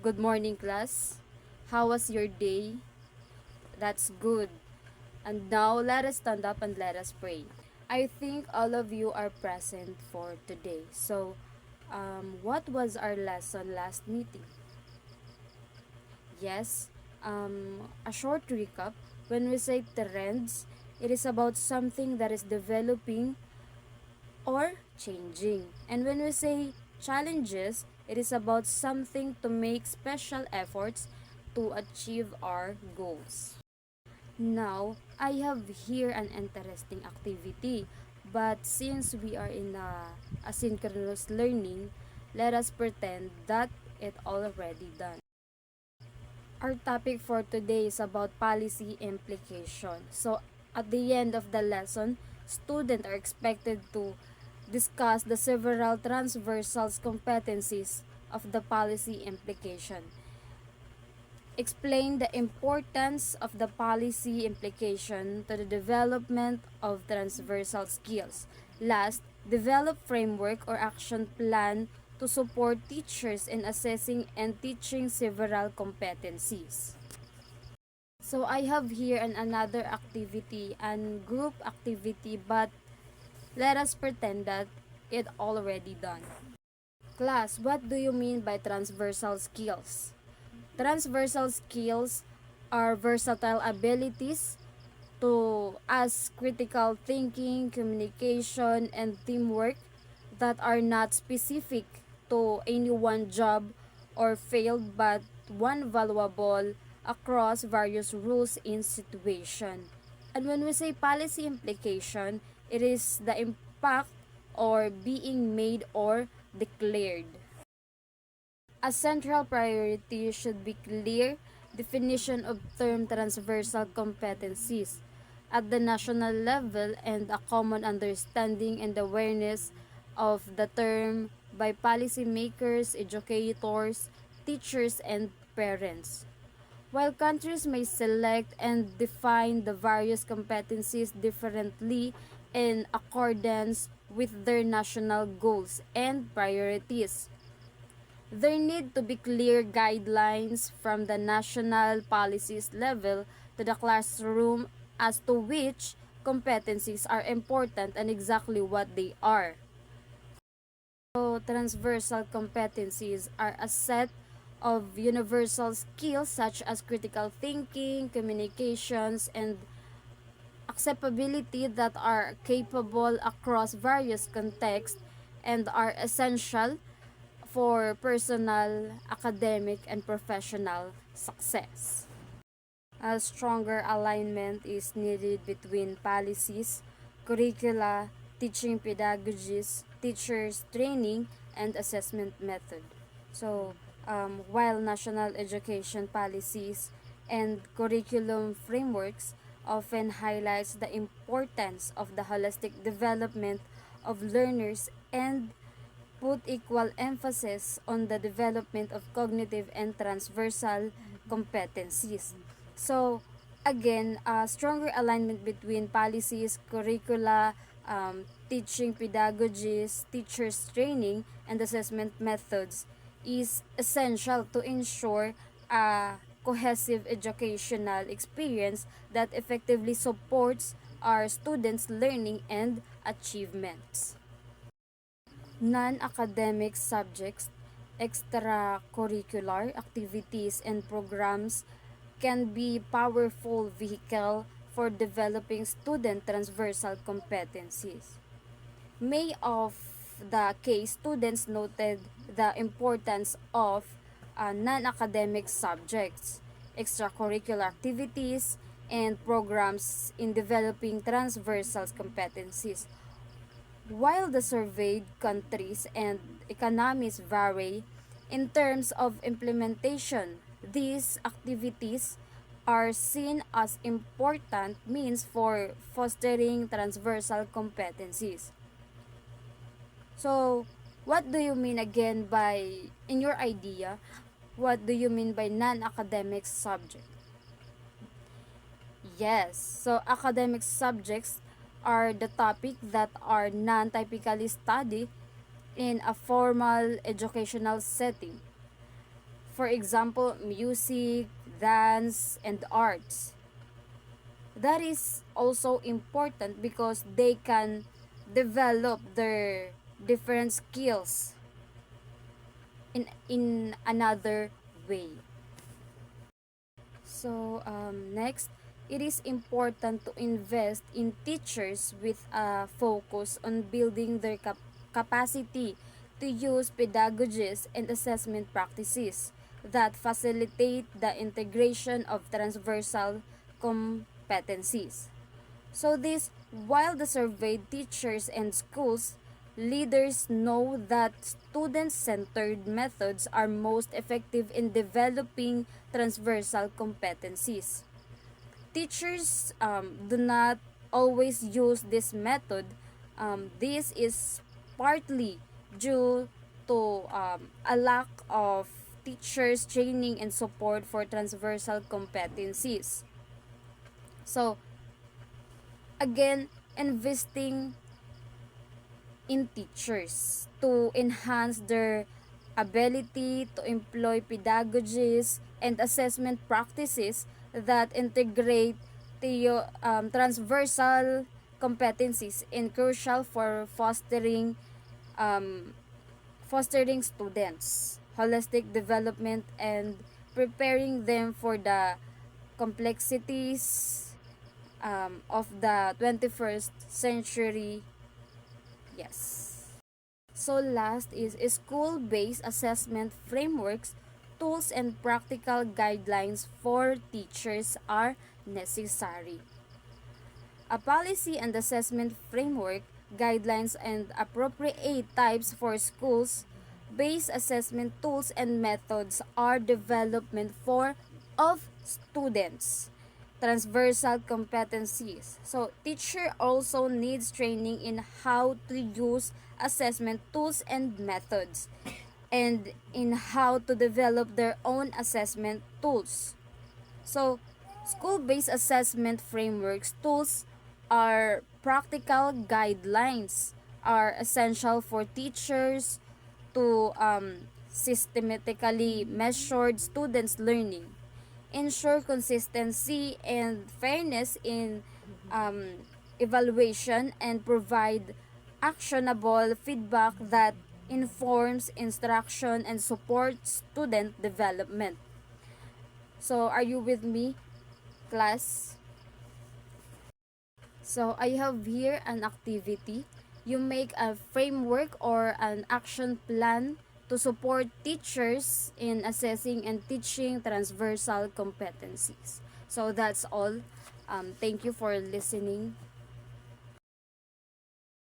Good morning, class. How was your day? That's good. And now let us stand up and let us pray. I think all of you are present for today. So, what was our lesson last meeting? Yes, a short recap. When we say trends, it is about something that is developing or changing. And when we say challenges, it is about something to make special efforts to achieve our goals. Now, I have here an interesting activity, but since we are in a asynchronous learning, let us pretend that it already done. Our topic for today is about policy implication. So, at the end of the lesson, students are expected to discuss the several transversal competencies of the policy implication. Explain the importance of the policy implication to the development of transversal skills. Last, develop framework or action plan to support teachers in assessing and teaching several competencies. So I have here another activity and group activity, but let us pretend that it already done. Class, what do you mean by transversal skills? Transversal skills are versatile abilities to as critical thinking, communication, and teamwork that are not specific to any one job or field but one valuable across various rules in situation. And when we say policy implication, it is the impact or being made or declared. A central priority should be clear definition of term transversal competencies at the national level and a common understanding and awareness of the term by policymakers, educators, teachers, and parents. While countries may select and define the various competencies differently in accordance with their national goals and priorities, there need to be clear guidelines from the national policies level to the classroom as to which competencies are important and exactly what they are. So, transversal competencies are a set of universal skills such as critical thinking, communications, and acceptability that are capable across various contexts and are essential for personal, academic, and professional success. A stronger alignment is needed between policies, curricula, teaching pedagogies, teachers' training, and assessment method. So, while national education policies and curriculum frameworks often highlights the importance of the holistic development of learners and put equal emphasis on the development of cognitive and transversal competencies. So, again, stronger alignment between policies, curricula, teaching pedagogies, teachers' training, and assessment methods is essential to ensure a cohesive educational experience that effectively supports our students' learning and achievements. Non-academic subjects, extracurricular activities, and programs can be powerful vehicle for developing student transversal competencies. May of the case students noted the importance of non-academic subjects, extracurricular activities, and programs in developing transversal competencies. While the surveyed countries and economies vary in terms of implementation, these activities are seen as important means for fostering transversal competencies. So, what do you mean again by, in your idea, what do you mean by non-academic subject? Yes, so academic subjects are the topic that are non-typically studied in a formal educational setting. For example, music, dance, and arts. That is also important because they can develop their different skills in another way. So next, it is important to invest in teachers with a focus on building their capacity to use pedagogies and assessment practices that facilitate the integration of transversal competencies. So this, while the surveyed teachers and schools leaders know that student-centered methods are most effective in developing transversal competencies. Teachers do not always use this method. This is partly due to a lack of teachers training and support for transversal competencies. So again, investing in teachers to enhance their ability to employ pedagogies and assessment practices that integrate the transversal competencies and crucial for um, fostering students holistic development and preparing them for the complexities of the 21st century. Yes. So last is school-based assessment frameworks, tools and practical guidelines for teachers are necessary. A policy and assessment framework, guidelines and appropriate types for schools based assessment tools and methods are development for of students transversal competencies. So teacher also needs training in how to use assessment tools and methods and in how to develop their own assessment tools. So school-based assessment frameworks tools are practical guidelines are essential for teachers to systematically measure students' learning, ensure consistency and fairness in evaluation, and provide actionable feedback that informs instruction and supports student development. So, are you with me, class? So, I have here an activity. You make a framework or an action plan to support teachers in assessing and teaching transversal competencies. So, that's all. Thank you for listening.